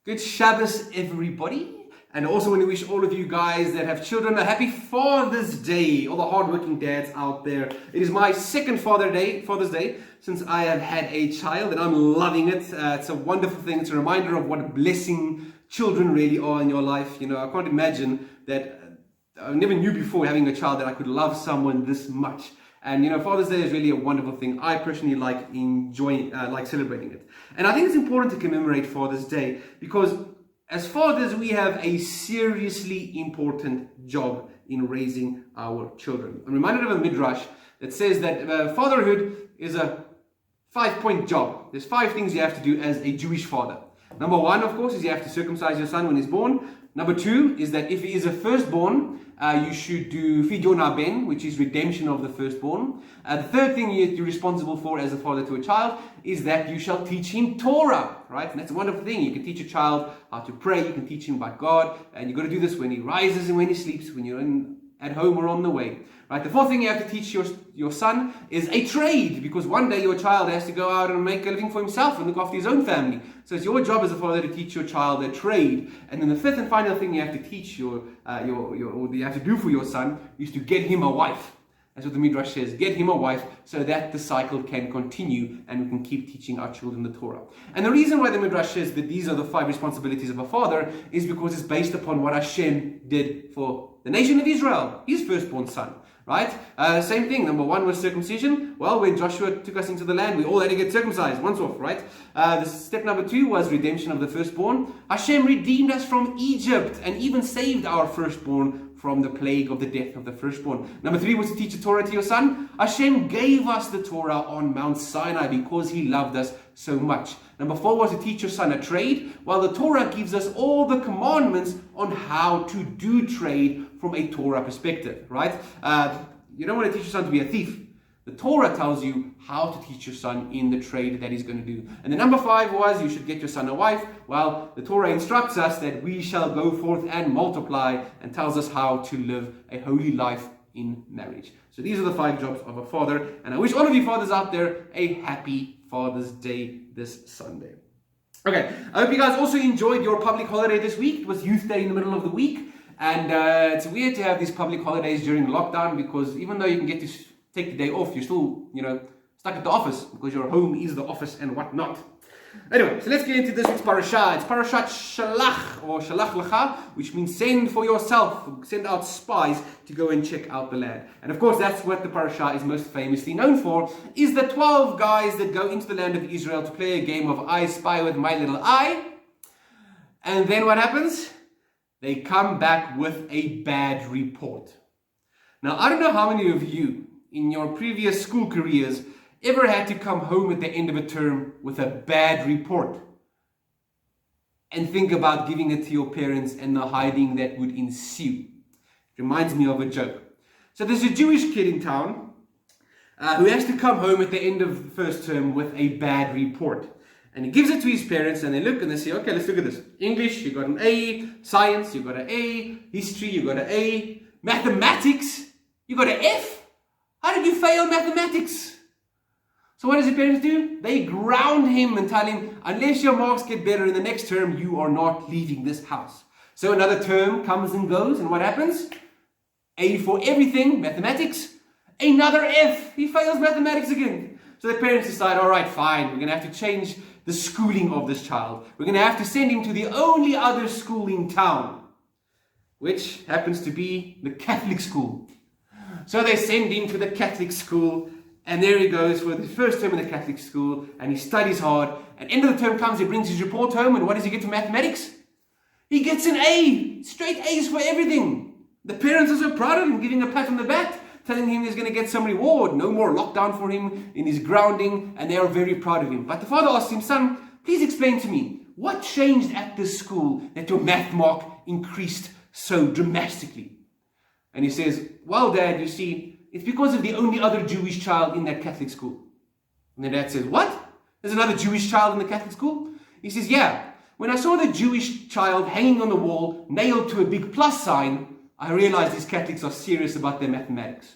Good Shabbos, everybody. And I also want to wish all of you guys that have children a happy Father's Day. All the hardworking dads out there. It is my second Father's Day, since I have had a child, and I'm loving it. It's a wonderful thing. It's a reminder of what a blessing children really are in your life. You know, I can't imagine that. I never knew before having a child that I could love someone this much. And you know, Father's Day is really a wonderful thing. I personally like enjoying, like celebrating it. And I think it's important to commemorate Father's Day because as fathers, we have a seriously important job in raising our children. I'm reminded of a midrash that says that fatherhood is a 5-point job. There's 5 things you have to do as a Jewish father. Number 1, of course, is you have to circumcise your son when he's born. Number 2 is that if he is a firstborn, you should do Fidyon Ben, which is redemption of the firstborn. The third thing you're responsible for as a father to a child is that you shall teach him Torah, right? And that's a wonderful thing. You can teach a child how to pray. You can teach him about God. And you've got to do this when he rises and when he sleeps, when you're at home or on the way. Right? The fourth thing you have to teach your son is a trade, because one day your child has to go out and make a living for himself and look after his own family. So it's your job as a father to teach your child a trade. And then the fifth and final thing you have to teach you have to do for your son is to get him a wife. That's what the Midrash says. Get him a wife so that the cycle can continue and we can keep teaching our children the Torah. And the reason why the Midrash says that these are the 5 responsibilities of a father is because it's based upon what Hashem did for the nation of Israel, his firstborn son. Right? Same thing. Number 1 was circumcision. Well, when Joshua took us into the land, we all had to get circumcised once off, right? Step number 2 was redemption of the firstborn. Hashem redeemed us from Egypt and even saved our firstborn from the plague of the death of the firstborn. Number 3 was to teach the Torah to your son. Hashem gave us the Torah on Mount Sinai because he loved us so much. Number 4 was to teach your son a trade, while the Torah gives us all the commandments on how to do trade from a Torah perspective, right? You don't want to teach your son to be a thief. The Torah tells you how to teach your son in the trade that he's going to do. And the number 5 was you should get your son a wife. Well, the Torah instructs us that we shall go forth and multiply and tells us how to live a holy life in marriage. So these are the 5 jobs of a father. And I wish all of you fathers out there a happy Father's Day this Sunday. Okay, I hope you guys also enjoyed your public holiday this week. It was Youth Day in the middle of the week. And it's weird to have these public holidays during lockdown because even though you can get to take the day off, you're still, stuck at the office because your home is the office and whatnot. Anyway, so let's get into this week's parasha. It's parashat Shelach or Shelach Lecha, which means send for yourself, send out spies to go and check out the land. And of course, that's what the parasha is most famously known for, is the 12 guys that go into the land of Israel to play a game of I Spy with My Little Eye. And then what happens? They come back with a bad report. Now, I don't know how many of you in your previous school careers ever had to come home at the end of a term with a bad report and think about giving it to your parents and the hiding that would ensue. It reminds me of a joke. So there's a Jewish kid in town who has to come home at the end of the first term with a bad report. And he gives it to his parents and they look and they say, okay, let's look at this. English, you got an A. Science, you got an A. History, you got an A. Mathematics, you got an F. How did you fail mathematics? So what does the parents do? They ground him and tell him, unless your marks get better in the next term, you are not leaving this house. So another term comes and goes, and what happens? A for everything, mathematics. Another F. He fails mathematics again. So the parents decide, all right, fine, we're going to have to change the schooling of this child. We're going to have to send him to the only other school in town, which happens to be the Catholic school. So they send him to the Catholic school, and there he goes for the first term in the Catholic school, and he studies hard, and end of the term comes, he brings his report home, and what does he get for mathematics? He gets an A, straight A's for everything. The parents are so proud of him, giving a pat on the back, telling him he's going to get some reward, no more lockdown for him in his grounding, and they are very proud of him. But the father asks him, son, please explain to me, what changed at this school that your math mark increased so dramatically? And he says, well, Dad, you see, it's because of the only other Jewish child in that Catholic school. And the dad says, what? There's another Jewish child in the Catholic school? He says, yeah. When I saw the Jewish child hanging on the wall, nailed to a big plus sign, I realized these Catholics are serious about their mathematics.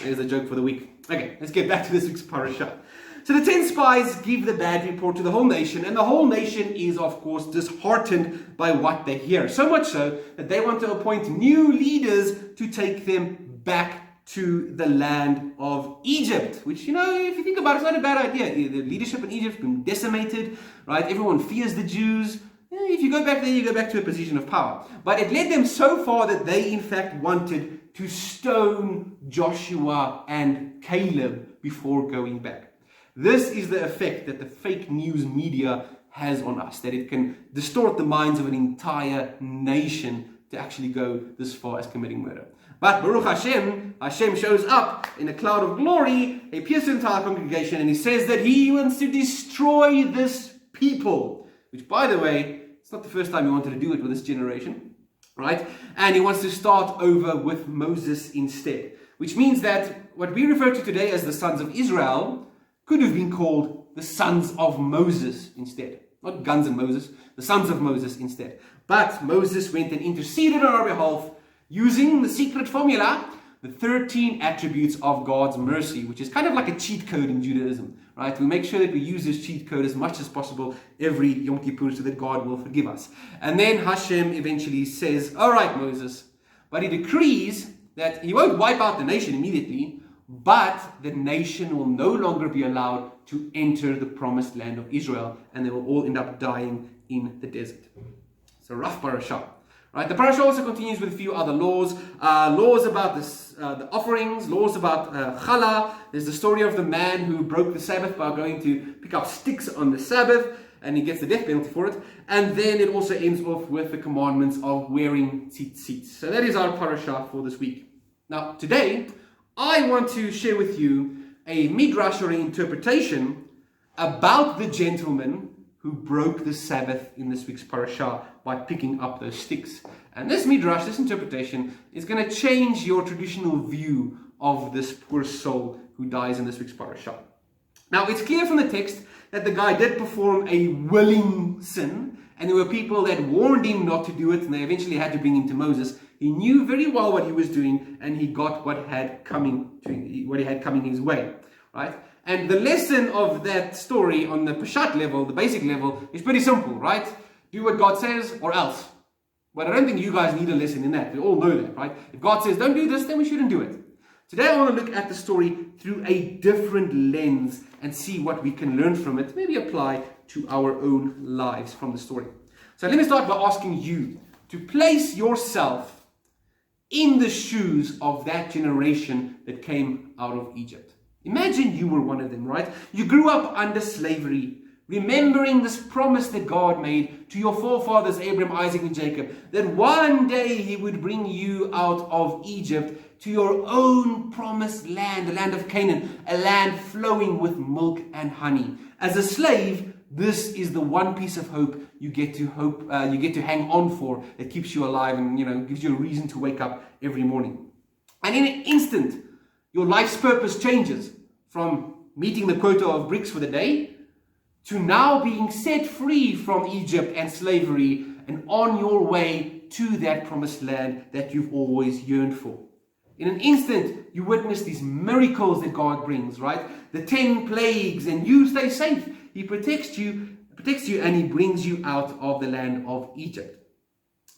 There's a joke for the week. Okay, let's get back to this week's parasha. So the 10 spies give the bad report to the whole nation, and the whole nation is, of course, disheartened by what they hear. So much so that they want to appoint new leaders to take them back to the land of Egypt, which, if you think about it, it's not a bad idea. The leadership in Egypt has been decimated, right? Everyone fears the Jews. If you go back there, you go back to a position of power. But it led them so far that they, in fact, wanted to stone Joshua and Caleb before going back. This is the effect that the fake news media has on us, that it can distort the minds of an entire nation to actually go this far as committing murder. But Baruch Hashem, Hashem shows up in a cloud of glory, appears to the entire congregation, and he says that he wants to destroy this people. Which, by the way, it's not the first time he wanted to do it with this generation, right? And he wants to start over with Moses instead. Which means that what we refer to today as the sons of Israel could have been called the sons of Moses instead. Not Guns and Moses, the sons of Moses instead. But Moses went and interceded on our behalf using the secret formula, the 13 attributes of God's mercy, which is kind of like a cheat code in Judaism, right? We make sure that we use this cheat code as much as possible every Yom Kippur so that God will forgive us. And then Hashem eventually says, all right, Moses, but he decrees that he won't wipe out the nation immediately, but the nation will no longer be allowed to enter the promised land of Israel, and they will all end up dying in the desert. It's a rough parasha. Right, the parasha also continues with a few other laws. Laws about the offerings, laws about challah. There's the story of the man who broke the Sabbath by going to pick up sticks on the Sabbath, and he gets the death penalty for it. And then it also ends off with the commandments of wearing tzitzit. So that is our parasha for this week. Now, today, I want to share with you a midrash or an interpretation about the gentleman who broke the Sabbath in this week's parasha by picking up those sticks. And this midrash, this interpretation, is going to change your traditional view of this poor soul who dies in this week's parasha. Now, it's clear from the text that the guy did perform a willing sin, and there were people that warned him not to do it, and they eventually had to bring him to Moses. He knew very well what he was doing, and he got what he had coming his way, right? And the lesson of that story on the Peshat level, the basic level, is pretty simple, right? Do what God says or else. But I don't think you guys need a lesson in that. We all know that, right? If God says don't do this, then we shouldn't do it. Today I want to look at the story through a different lens and see what we can learn from it, maybe apply to our own lives from the story. So let me start by asking you to place yourself in the shoes of that generation that came out of Egypt. Imagine you were one of them, right? You grew up under slavery, remembering this promise that God made to your forefathers, Abraham, Isaac, and Jacob, that one day he would bring you out of Egypt to your own promised land, the land of Canaan, a land flowing with milk and honey. As a slave, this is the one piece of hope you get to hang on for, that keeps you alive and gives you a reason to wake up every morning. And in an instant, your life's purpose changes from meeting the quota of bricks for the day to now being set free from Egypt and slavery and on your way to that promised land that you've always yearned for. In an instant, you witness these miracles that God brings, right? The 10 plagues, and you stay safe. He protects you, and he brings you out of the land of Egypt,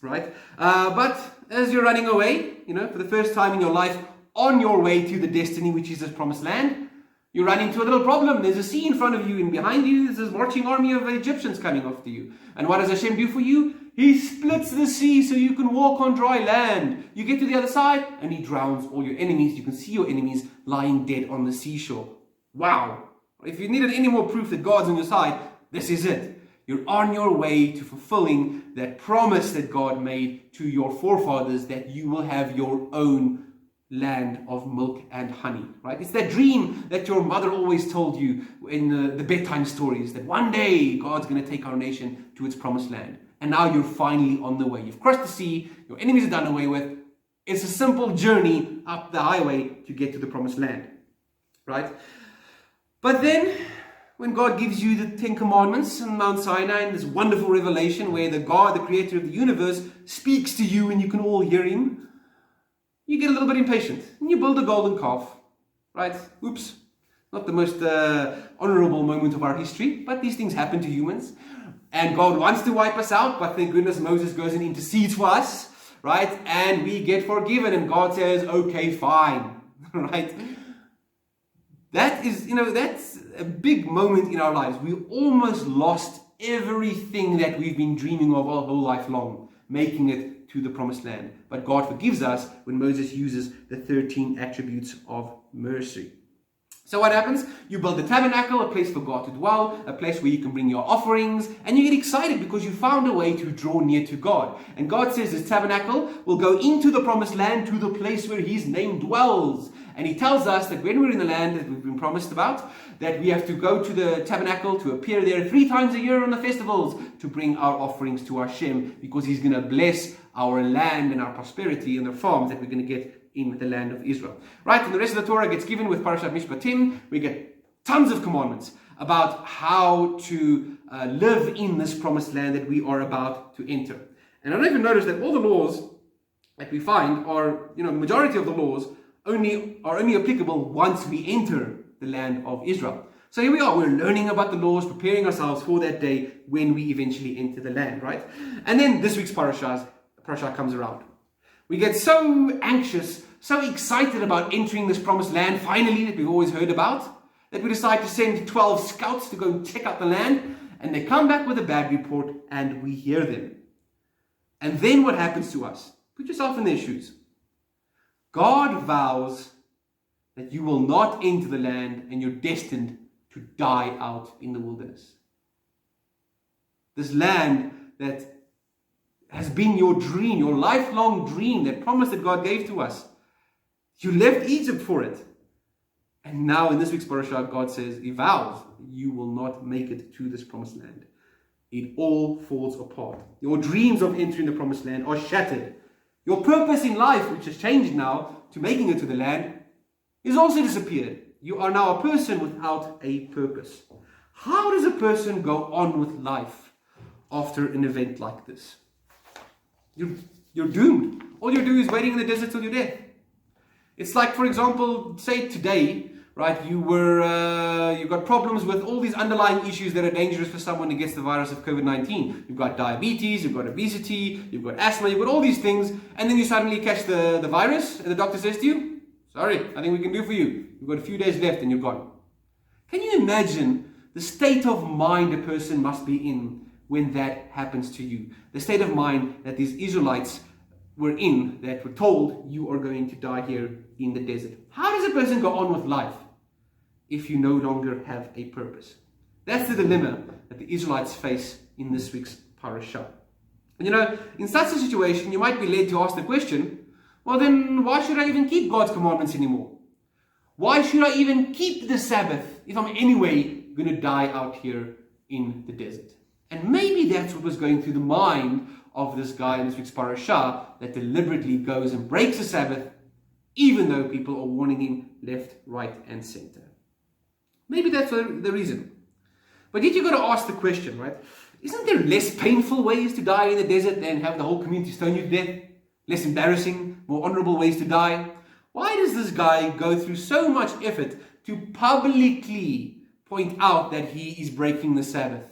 right? But as you're running away, for the first time in your life, on your way to the destiny, which is this promised land, you run into a little problem. There's a sea in front of you, and behind you is this marching army of Egyptians coming after you. And what does Hashem do for you? He splits the sea so you can walk on dry land. You get to the other side, and he drowns all your enemies. You can see your enemies lying dead on the seashore. Wow. If you needed any more proof that God's on your side, this is it. You're on your way to fulfilling that promise that God made to your forefathers, that you will have your own land of milk and honey, right? It's that dream that your mother always told you in the bedtime stories, that one day God's going to take our nation to its promised land. And now you're finally on the way. You've crossed the sea. Your enemies are done away with. It's a simple journey up the highway to get to the promised land, right? But then, when God gives you the 10 Commandments on Mount Sinai, and this wonderful revelation where the God, the creator of the universe, speaks to you and you can all hear him, you get a little bit impatient and you build a golden calf, right? Oops, Not the most honorable moment of our history, but these things happen to humans. And God wants to wipe us out, but thank goodness Moses goes and intercedes for us, right? And we get forgiven, and God says, okay, fine, right? That is, that's a big moment in our lives. We almost lost everything that we've been dreaming of our whole life long, making it to the promised land. But God forgives us when Moses uses the 13 attributes of mercy. So what happens? You build the tabernacle, a place for God to dwell, a place where you can bring your offerings, and you get excited because you found a way to draw near to God. And God says this tabernacle will go into the promised land, to the place where His name dwells. And He tells us that when we're in the land that we've been promised about, that we have to go to the tabernacle, to appear there 3 times a year on the festivals, to bring our offerings to Hashem, because He's going to bless our land and our prosperity and the farms that we're going to get in the land of Israel. Right, and the rest of the Torah gets given with Parashat Mishpatim. We get tons of commandments about how to live in this promised land that we are about to enter. And I don't even notice that all the laws that we find are, the majority of the laws are only applicable once we enter the land of Israel. So here we are, we're learning about the laws, preparing ourselves for that day when we eventually enter the land, right? And then this week's parasha comes around. We get so anxious, so excited about entering this promised land, finally, that we've always heard about, that we decide to send 12 scouts to go and check out the land, and they come back with a bad report, and we hear them. And then what happens to us? Put yourself in their shoes. God vows that you will not enter the land, and you're destined to die out in the wilderness. This land that has been your dream, your lifelong dream, that promise that God gave to us. You left Egypt for it. And now in this week's parasha, God says, He vows, you will not make it to this promised land. It all falls apart. Your dreams of entering the promised land are shattered. Your purpose in life, which has changed now to making it to the land, is also disappeared. You are now a person without a purpose. How does a person go on with life after an event like this? You're doomed. All you do is waiting in the desert till your death. It's like, for example, say today, right, you've got problems with all these underlying issues that are dangerous for someone who gets the virus of COVID-19. You've got diabetes, you've got obesity, you've got asthma, you've got all these things, and then you suddenly catch the virus, and the doctor says to you, sorry, nothing we can do for you. You've got a few days left and you're gone. Can you imagine the state of mind a person must be in when that happens to you? The state of mind that these Israelites were in, that were told, you are going to die here in the desert. How does a person go on with life if you no longer have a purpose? That's the dilemma that the Israelites face in this week's parasha. And in such a situation, you might be led to ask the question, well then, why should I even keep God's commandments anymore? Why should I even keep the Sabbath if I'm anyway going to die out here in the desert? And maybe that's what was going through the mind of this guy in this week's parasha, that deliberately goes and breaks the Sabbath, even though people are warning him left, right, and center. Maybe that's the reason. But yet you've got to ask the question, right? Isn't there less painful ways to die in the desert than have the whole community stone you to death? Less embarrassing, more honorable ways to die? Why does this guy go through so much effort to publicly point out that he is breaking the Sabbath?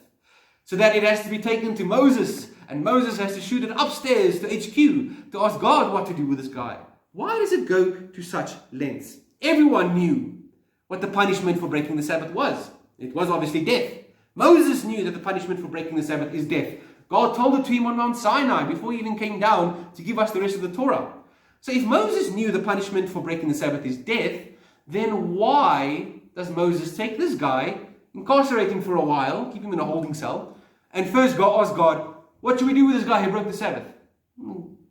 So that it has to be taken to Moses, and Moses has to shoot it upstairs to HQ to ask God what to do with this guy. Why does it go to such lengths? Everyone knew what the punishment for breaking the Sabbath was. It was obviously death. Moses knew that the punishment for breaking the Sabbath is death. God told it to him on Mount Sinai before he even came down to give us the rest of the Torah. So if Moses knew the punishment for breaking the Sabbath is death, then why does Moses take this guy, incarcerate him for a while, keep him in a holding cell, and first ask God, what should we do with this guy who broke the Sabbath?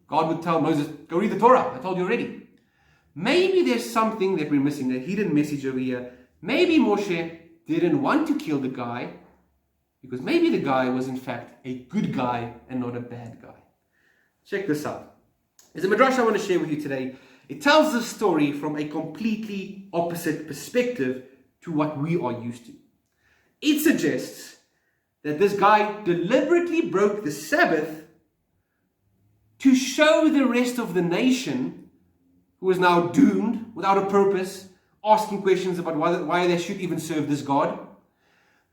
God would tell Moses, go read the Torah. I told you already. Maybe there's something that we're missing, a hidden message over here. Maybe Moshe didn't want to kill the guy because maybe the guy was in fact a good guy and not a bad guy. Check this out. There's a midrash I want to share with you today. It tells the story from a completely opposite perspective to what we are used to. It suggests that this guy deliberately broke the Sabbath to show the rest of the nation, who was now doomed, without a purpose, asking questions about why they should even serve this God,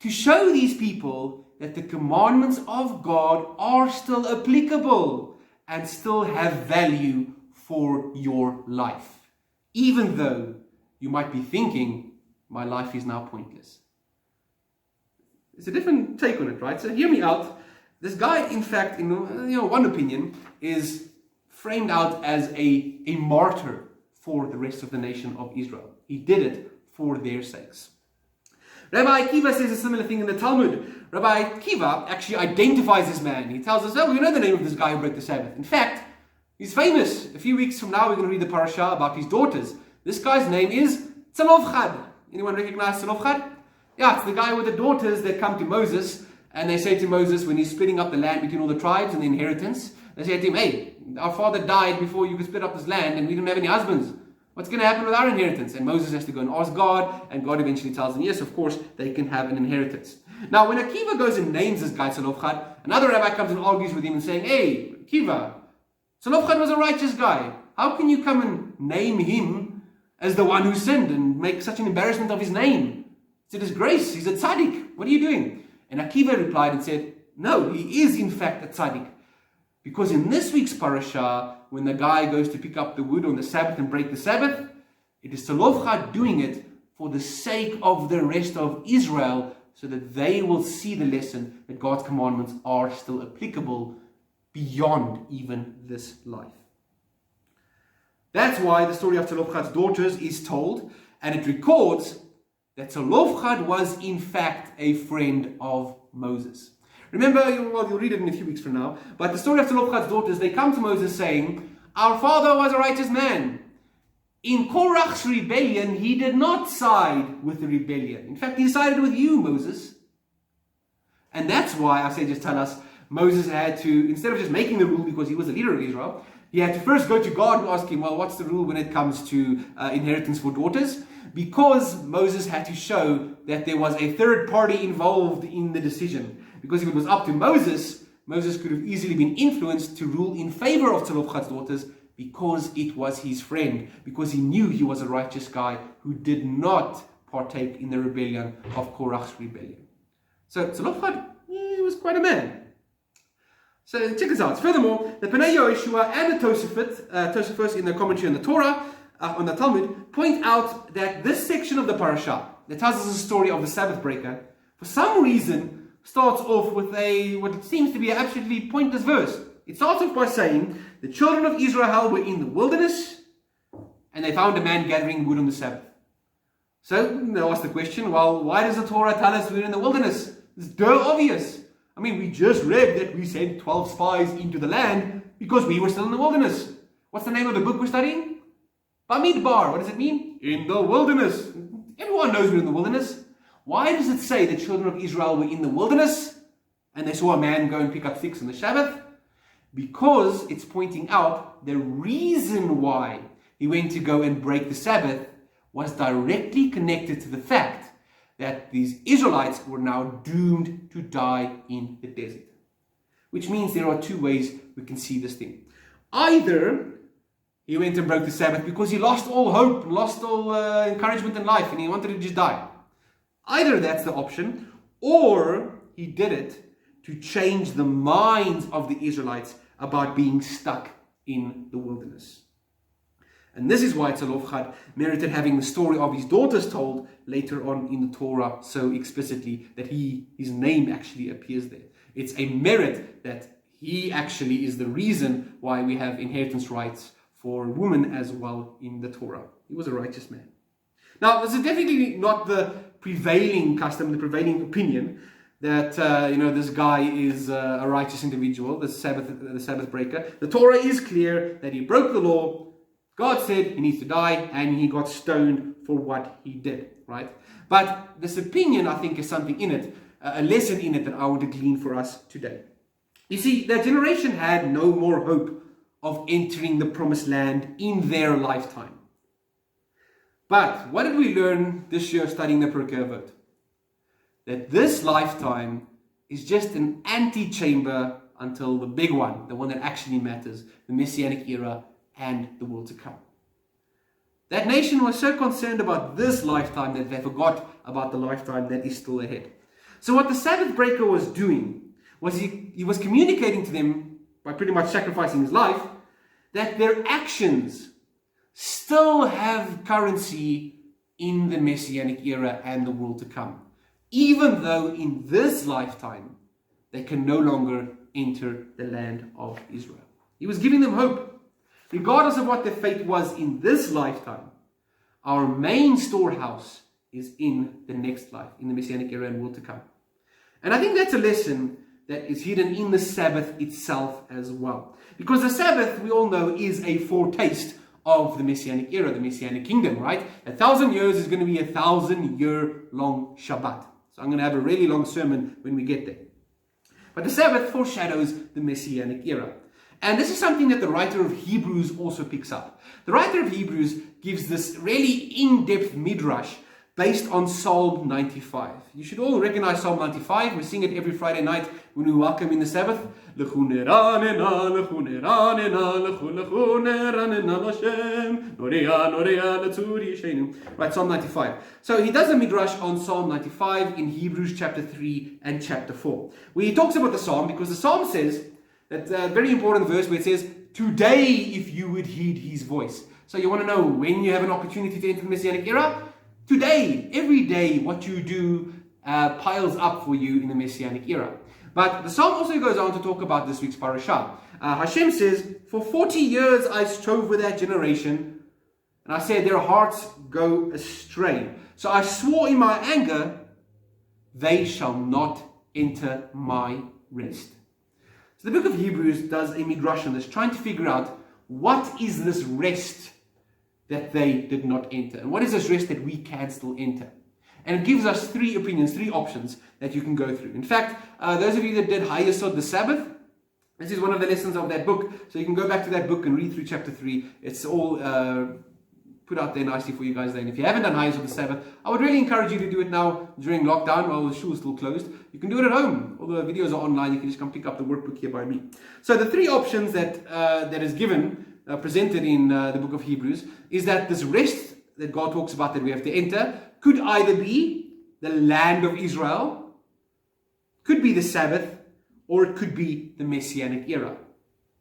to show these people that the commandments of God are still applicable and still have value for your life, even though you might be thinking, my life is now pointless. It's a different take on it, right? So hear me out. This guy, in fact, in one opinion, is framed out as a martyr for the rest of the nation of Israel. He did it for their sakes. Rabbi Akiva says a similar thing in the Talmud. Rabbi Akiva actually identifies this man. He tells us, oh, we know the name of this guy who broke the Sabbath. In fact, he's famous. A few weeks from now, we're going to read the parasha about his daughters. This guy's name is Tzalofchad. Anyone recognize Tzalofchad? Yeah, it's the guy with the daughters that come to Moses, and they say to Moses, when he's splitting up the land between all the tribes and the inheritance, they say to him, hey, our father died before you could split up this land, and we didn't have any husbands. What's going to happen with our inheritance? And Moses has to go and ask God, and God eventually tells them, yes, of course, they can have an inheritance. Now, when Akiva goes and names this guy Tzalofchad, another rabbi comes and argues with him and saying, hey, Akiva, Tzalofchad was a righteous guy. How can you come and name him as the one who sinned and make such an embarrassment of his name? It's a disgrace. He's a tzaddik. What are you doing? And Akiva replied and said, no, he is in fact a tzaddik. Because in this week's parasha, when the guy goes to pick up the wood on the Sabbath and break the Sabbath, it is Tzalofchad doing it for the sake of the rest of Israel, so that they will see the lesson that God's commandments are still applicable beyond even this life. That's why the story of Tzalofchad's daughters is told, and it records that Tzalofchad was in fact a friend of Moses. Remember, you'll read it in a few weeks from now, but the story of Tzalofchad's daughters, they come to Moses saying, our father was a righteous man. In Korach's rebellion, he did not side with the rebellion. In fact, he sided with you, Moses. And that's why, I say just tell us, Moses had to, instead of just making the rule because he was the leader of Israel, he had to first go to God and ask him, well, what's the rule when it comes to inheritance for daughters? Because Moses had to show that there was a third party involved in the decision. Because if it was up to Moses, Moses could have easily been influenced to rule in favor of Tzalofchad's daughters because it was his friend, because he knew he was a righteous guy who did not partake in the rebellion of Korach's rebellion. So Tzalofchad, he was quite a man. So check this out. Furthermore, the Pnei Yehoshua and the Tosafos in the commentary on the Torah, on the Talmud, point out that this section of the parasha that tells us the story of the Sabbath breaker, for some reason, starts off with what seems to be an absolutely pointless verse. It starts off by saying, the children of Israel were in the wilderness, and they found a man gathering wood on the Sabbath. So they ask the question, well, why does the Torah tell us we're in the wilderness? It's obvious. I mean, we just read that we sent 12 spies into the land because we were still in the wilderness. What's the name of the book we're studying? Bamidbar. What does it mean? In the wilderness. Everyone knows we're in the wilderness. Why does it say the children of Israel were in the wilderness and they saw a man go and pick up sticks on the Sabbath? Because it's pointing out the reason why he went to go and break the Sabbath was directly connected to the fact that these Israelites were now doomed to die in the desert. Which means there are two ways we can see this thing. Either he went and broke the Sabbath because he lost all hope, lost all encouragement in life, and he wanted to just die. Either that's the option, or he did it to change the minds of the Israelites about being stuck in the wilderness. And this is why Tzalofchad merited having the story of his daughters told later on in the Torah so explicitly that his name actually appears there. It's a merit that he actually is the reason why we have inheritance rights for women as well in the Torah. He was a righteous man. Now, this is definitely not the prevailing custom, the prevailing opinion that this guy is a righteous individual, the Sabbath breaker. The Torah is clear that he broke the law. God said he needs to die, and he got stoned for what he did, right? But this opinion, I think, is something in it, a lesson in it that I want to glean for us today. You see, that generation had no more hope of entering the promised land in their lifetime. But what did we learn this year studying the Pirkei Avot? That this lifetime is just an antechamber until the big one, the one that actually matters, the Messianic era and the world to come. That nation was so concerned about this lifetime that they forgot about the lifetime that is still ahead. So what the Sabbath breaker was doing was he was communicating to them, by pretty much sacrificing his life, that their actions still have currency in the Messianic era and the world to come, even though in this lifetime they can no longer enter the land of Israel. He was giving them hope. Regardless of what their fate was in this lifetime, our main storehouse is in the next life, in the Messianic era and world to come. And I think that's a lesson that is hidden in the Sabbath itself as well. Because the Sabbath, we all know, is a foretaste of the Messianic era, the Messianic kingdom, right? 1,000 years is going to be a 1,000-year-long Shabbat. So I'm going to have a really long sermon when we get there. But the Sabbath foreshadows the Messianic era. And this is something that the writer of Hebrews also picks up. The writer of Hebrews gives this really in-depth midrash based on Psalm 95. You should all recognize Psalm 95. We sing it every Friday night when we welcome in the Sabbath. Right, Psalm 95. So he does a midrash on Psalm 95 in Hebrews chapter 3 and chapter 4. Where he talks about the Psalm, because the Psalm says, that's a very important verse where it says, today if you would heed his voice. So you want to know when you have an opportunity to enter the Messianic era? Today, every day, what you do piles up for you in the Messianic era. But the Psalm also goes on to talk about this week's parashah. Hashem says, for 40 years I strove with that generation, and I said, their hearts go astray. So I swore in my anger, they shall not enter my rest. So the book of Hebrews does a midrash on this, trying to figure out what is this rest that they did not enter, and what is this rest that we can still enter. And it gives us three opinions, three options that you can go through. In fact, those of you that did Hayesod, the Sabbath, this is one of the lessons of that book. So you can go back to that book and read through chapter 3. It's all put out there nicely for you guys there. And if you haven't done Hayesod, the Sabbath, I would really encourage you to do it now during lockdown while the shul is still closed. You can do it at home. All the videos are online. You can just come pick up the workbook here by me. So the three options that that is given, presented in the book of Hebrews, is that this rest that God talks about that we have to enter could either be the land of Israel, could be the Sabbath, or it could be the Messianic era.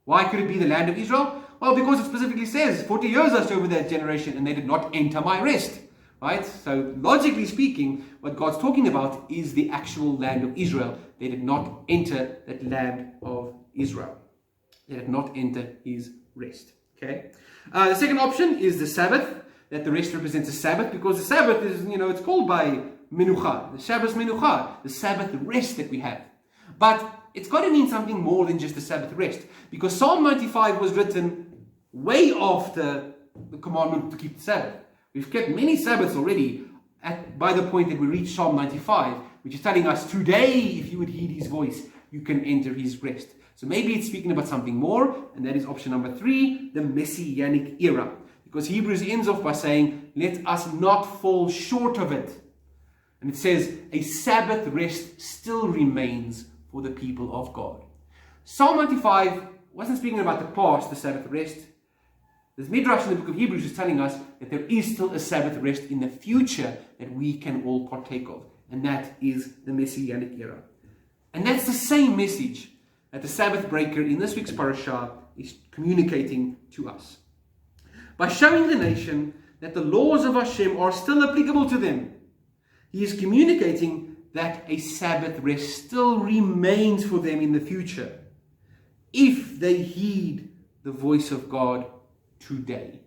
Why could it be the land of Israel? Well, because it specifically says, 40 years I strove with that generation and they did not enter my rest. Right? So logically speaking, what God's talking about is the actual land of Israel. They did not enter that land of Israel. They did not enter his rest. Okay. The second option is the Sabbath, that the rest represents the Sabbath, because the Sabbath is, it's called by Menucha, the Sabbath Menucha, the Sabbath rest that we have. But it's got to mean something more than just the Sabbath rest, because Psalm 95 was written way after the commandment to keep the Sabbath. We've kept many Sabbaths already by the point that we reach Psalm 95, which is telling us, today, if you would heed his voice, you can enter his rest. So maybe it's speaking about something more, and that is option number 3, the Messianic era. Because Hebrews ends off by saying, let us not fall short of it. And it says, a Sabbath rest still remains for the people of God. Psalm 95 wasn't speaking about the past, the Sabbath rest. This midrash in the book of Hebrews is telling us that there is still a Sabbath rest in the future that we can all partake of. And that is the Messianic era. And that's the same message that the Sabbath breaker in this week's parashah is communicating to us. By showing the nation that the laws of Hashem are still applicable to them, he is communicating that a Sabbath rest still remains for them in the future, if they heed the voice of God today.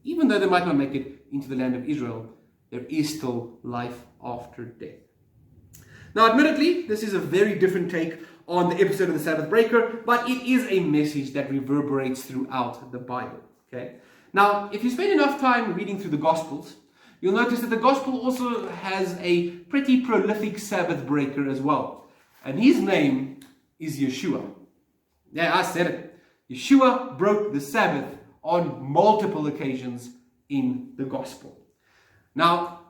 Even though they might not make it into the land of Israel, there is still life after death. Now, admittedly, this is a very different take on the episode of the Sabbath breaker, but it is a message that reverberates throughout the Bible. Okay. Now, if you spend enough time reading through the Gospels, you'll notice that the Gospel also has a pretty prolific Sabbath breaker as well. And his name is Yeshua. Yeah, I said it. Yeshua broke the Sabbath on multiple occasions in the Gospel. Now,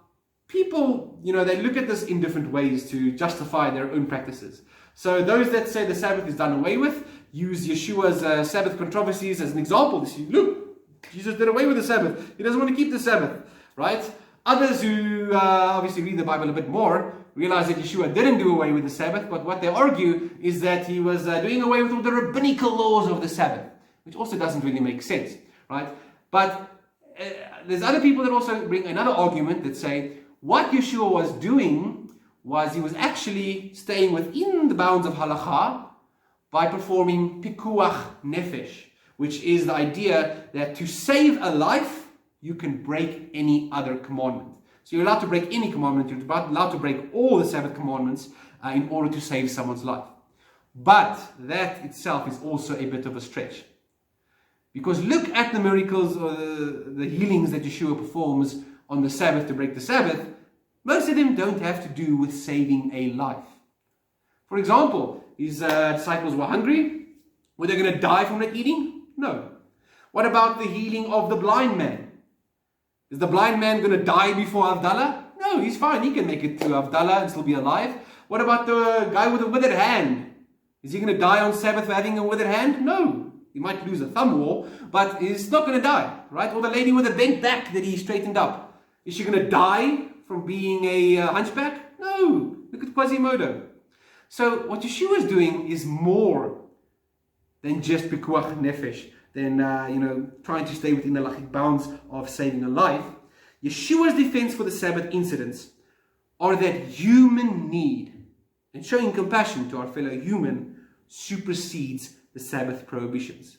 people, they look at this in different ways to justify their own practices. So those that say the Sabbath is done away with use Yeshua's Sabbath controversies as an example. They say, look, Jesus did away with the Sabbath. He doesn't want to keep the Sabbath, right? Others who obviously read the Bible a bit more realize that Yeshua didn't do away with the Sabbath, but what they argue is that he was doing away with all the rabbinical laws of the Sabbath, which also doesn't really make sense, right? But there's other people that also bring another argument that say what Yeshua was doing was he was actually staying within the bounds of halakha by performing pikuach nefesh, which is the idea that to save a life, you can break any other commandment. So you're allowed to break any commandment, you're allowed to break all the Sabbath commandments in order to save someone's life. But that itself is also a bit of a stretch. Because look at the miracles or the healings that Yeshua performs on the Sabbath to break the Sabbath. Most of them don't have to do with saving a life. For example, his disciples were hungry. Were they going to die from not eating? No. What about the healing of the blind man? Is the blind man going to die before Havdalah? No, he's fine. He can make it to Havdalah and still be alive. What about the guy with a withered hand? Is he going to die on Sabbath for having a withered hand? No. He might lose a thumb wall, but he's not going to die, right? Or the lady with a bent back that he straightened up. Is she going to die from being a hunchback? No. Look at Quasimodo. So what Yeshua is doing is more than just pikuach nefesh, than trying to stay within the halachic bounds of saving a life. Yeshua's defense for the Sabbath incidents are that human need and showing compassion to our fellow human supersedes the Sabbath prohibitions.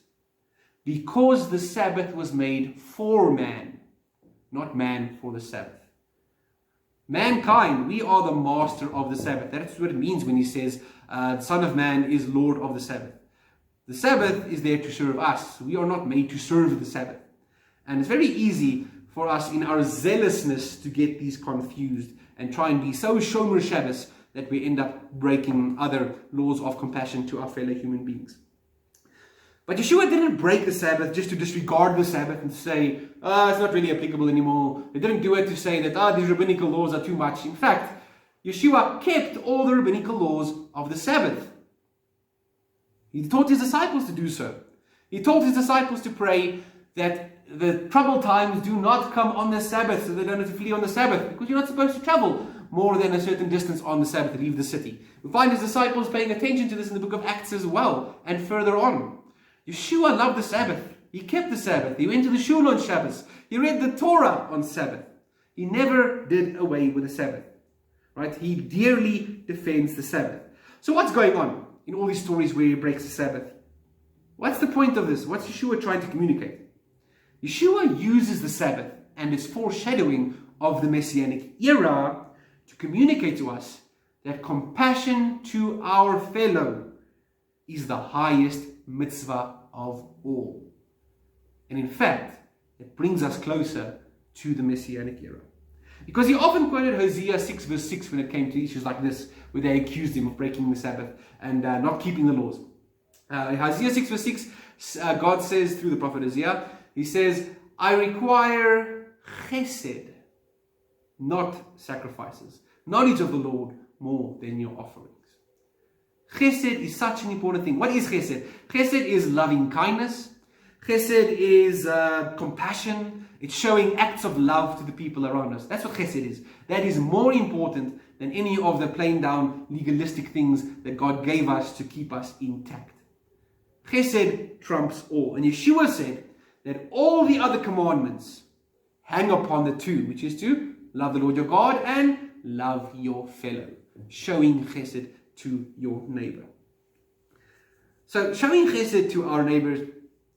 Because the Sabbath was made for man, not man for the Sabbath. Mankind, we are the master of the Sabbath. That's what it means when he says, the Son of Man is Lord of the Sabbath. The Sabbath is there to serve us. We are not made to serve the Sabbath. And it's very easy for us in our zealousness to get these confused and try and be so Shomer Shabbos that we end up breaking other laws of compassion to our fellow human beings. But Yeshua didn't break the Sabbath just to disregard the Sabbath and say, it's not really applicable anymore. He didn't do it to say that these rabbinical laws are too much. In fact, Yeshua kept all the rabbinical laws of the Sabbath. He taught his disciples to do so. He told his disciples to pray that the troubled times do not come on the Sabbath, so they don't have to flee on the Sabbath, because you're not supposed to travel more than a certain distance on the Sabbath to leave the city. We find his disciples paying attention to this in the book of Acts as well, and further on. Yeshua loved the Sabbath. He kept the Sabbath. He went to the shul on Shabbos. He read the Torah on Sabbath. He never did away with the Sabbath. Right? He dearly defends the Sabbath. So what's going on in all these stories where he breaks the Sabbath? What's the point of this? What's Yeshua trying to communicate? Yeshua uses the Sabbath and its foreshadowing of the Messianic era to communicate to us that compassion to our fellow is the highest mitzvah of all. And in fact, it brings us closer to the Messianic era. Because he often quoted Hosea 6 verse 6 when it came to issues like this, where they accused him of breaking the Sabbath and not keeping the laws. In Hosea 6 verse 6, God says through the prophet Hosea, he says, I require chesed, not sacrifices, knowledge of the Lord more than your offerings. Chesed is such an important thing. What is chesed? Chesed is loving kindness. Chesed is compassion. It's showing acts of love to the people around us. That's what chesed is. That is more important than any of the plain down legalistic things that God gave us to keep us intact. Chesed trumps all. And Yeshua said that all the other commandments hang upon the two, which is to love the Lord your God and love your fellow. Showing chesed to your neighbor. So showing chesed to our neighbors,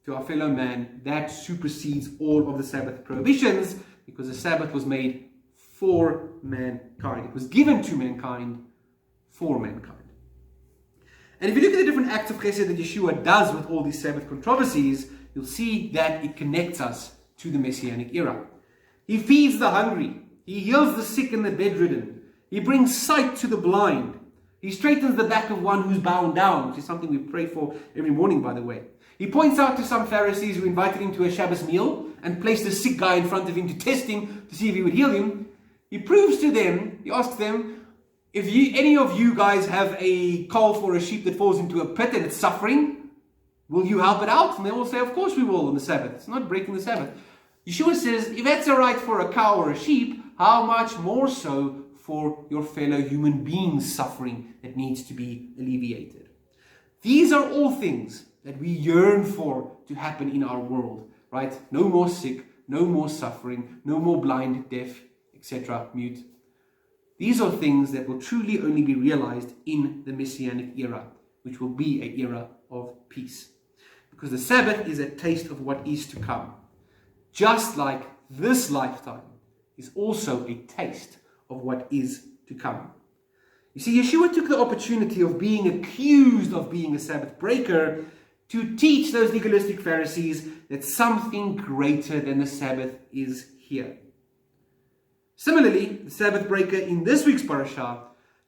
to our fellow man, that supersedes all of the Sabbath prohibitions, because the Sabbath was made for mankind. It was given to mankind for mankind. And if you look at the different acts of chesed that Yeshua does with all these Sabbath controversies, you'll see that it connects us to the Messianic era. He feeds the hungry. He heals the sick and the bedridden. He brings sight to the blind. He straightens the back of one who's bound down, which is something we pray for every morning, by the way. He points out to some Pharisees who invited him to a Shabbos meal and placed a sick guy in front of him to test him, to see if he would heal him. He proves to them, he asks them, if any of you guys have a calf or a sheep that falls into a pit and it's suffering, Will you help it out? And they will say, of course we will on the Sabbath. It's not breaking the Sabbath. Yeshua says, if that's all right for a cow or a sheep, how much more so for your fellow human beings suffering that needs to be alleviated? These are all things that we yearn for to happen in our world, right? No more sick, no more suffering, no more blind, deaf, etc., mute. These are things that will truly only be realized in the Messianic era, which will be an era of peace. Because the Sabbath is a taste of what is to come. Just like this lifetime is also a taste of what is to come. You see, Yeshua took the opportunity of being accused of being a Sabbath breaker to teach those legalistic Pharisees that something greater than the Sabbath is here. Similarly, the Sabbath breaker in this week's parasha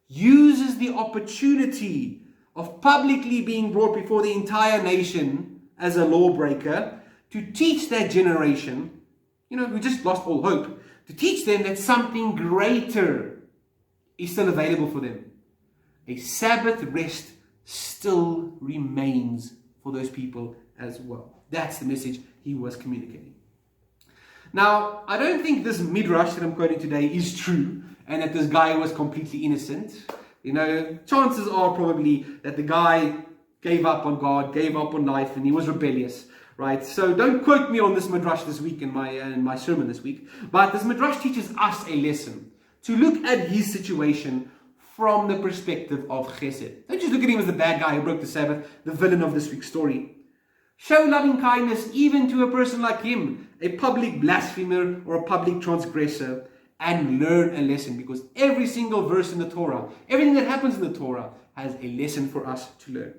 uses the opportunity of publicly being brought before the entire nation as a lawbreaker to teach that generation, who just lost all hope, to teach them that something greater is still available for them. A Sabbath rest still remains for those people as well. That's the message he was communicating. Now, I don't think this midrash that I'm quoting today is true and that this guy was completely innocent. Chances are probably that the guy gave up on God, gave up on life, and he was rebellious, right? So don't quote me on this midrash this week in my sermon this week. But this midrash teaches us a lesson to look at his situation from the perspective of chesed. Don't just look at him as the bad guy who broke the Sabbath, the villain of this week's story. Show loving kindness even to a person like him, a public blasphemer or a public transgressor, and learn a lesson, because every single verse in the Torah, everything that happens in the Torah has a lesson for us to learn.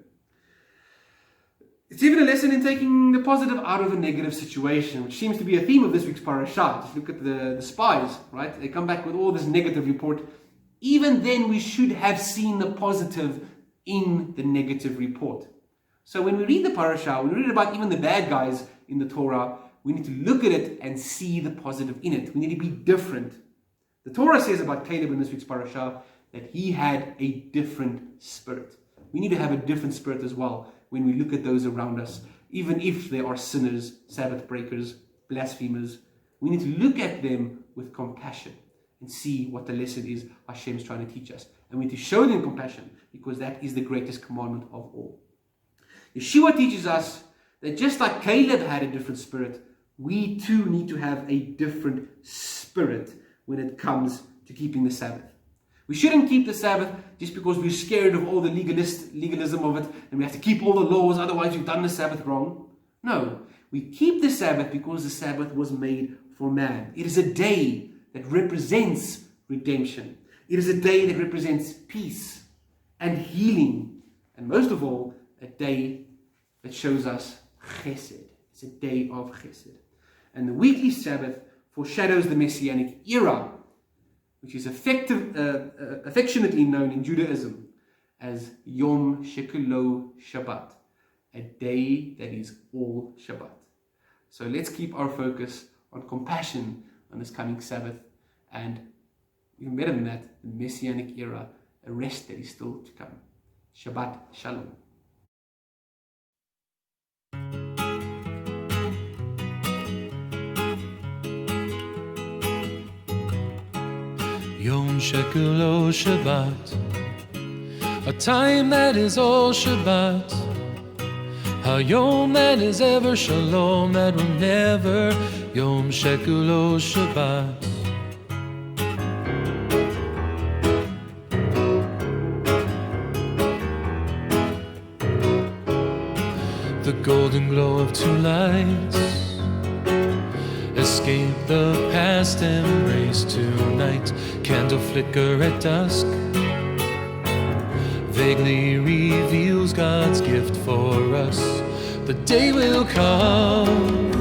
It's even a lesson in taking the positive out of a negative situation, which seems to be a theme of this week's parasha. Just look at the spies, right? They come back with all this negative report. Even then, we should have seen the positive in the negative report. So when we read the parasha, when we read about even the bad guys in the Torah, we need to look at it and see the positive in it. We need to be different. The Torah says about Caleb in this week's parasha that he had a different spirit. We need to have a different spirit as well when we look at those around us, even if they are sinners, Sabbath breakers, blasphemers. We need to look at them with compassion and see what the lesson is Hashem is trying to teach us. And we need to show them compassion, because that is the greatest commandment of all. Yeshua teaches us that just like Caleb had a different spirit, we too need to have a different spirit when it comes to keeping the Sabbath. We shouldn't keep the Sabbath just because we're scared of all the legalism of it and we have to keep all the laws, otherwise we've done the Sabbath wrong. No, we keep the Sabbath because the Sabbath was made for man. It is a day that represents redemption. It is a day that represents peace and healing. And most of all, a day that shows us chesed. It's a day of chesed. And the weekly Sabbath foreshadows the Messianic era, which is affectionately known in Judaism as Yom Shekulo Shabbat, a day that is all Shabbat. So let's keep our focus on compassion on this coming Sabbath, and even better than that, the Messianic era, a rest that is still to come. Shabbat Shalom. Yom Shekulo Shabbat, a time that is all Shabbat, Hayom that is ever Shalom, that will never, Yom Shekulo Shabbat. The golden glow of two lights escape the past, embrace tonight. Candle flicker at dusk vaguely reveals God's gift for us. The day will come,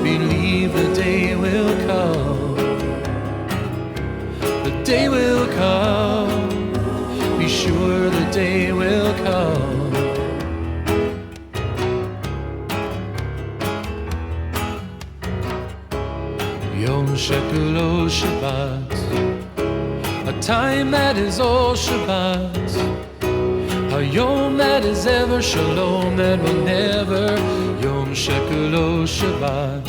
believe the day will come. The day will come, be sure the day will come. Yom Shekulo Shabbat, a time that is all Shabbat, Hayom that is ever shalom, that will never, Yom Shekulo Shabbat.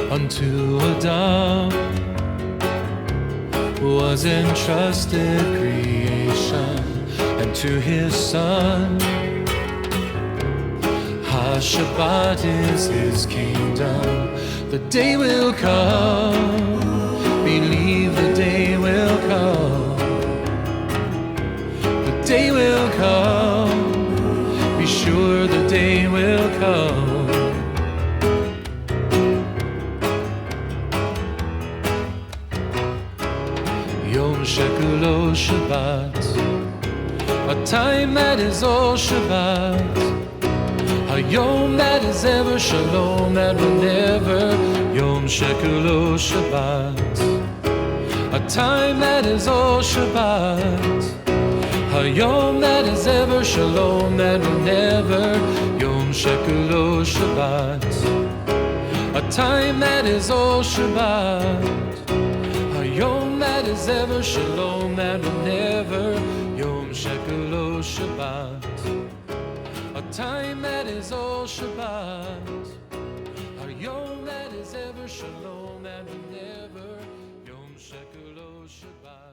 Unto Adam was entrusted creation, and to his son HaShabbat is his kingdom. The day will come, believe the day will come. The day will come, be sure the day will come. Yom Shekulo Shabbat, a time that is all Shabbat. Hayom that is ever shalom, that will never, Yom Shekulo Shabbat, a time that is all Shabbat. Hayom that is ever shalom, that will never, Yom Shekulo Shabbat, a time that is all Shabbat. Hayom that is ever shalom, that will never, Yom Shekulo Shabbat, a time that is all Shabbat. Hayom that is ever shalom, that will never, Yom Shekulo Shabbat.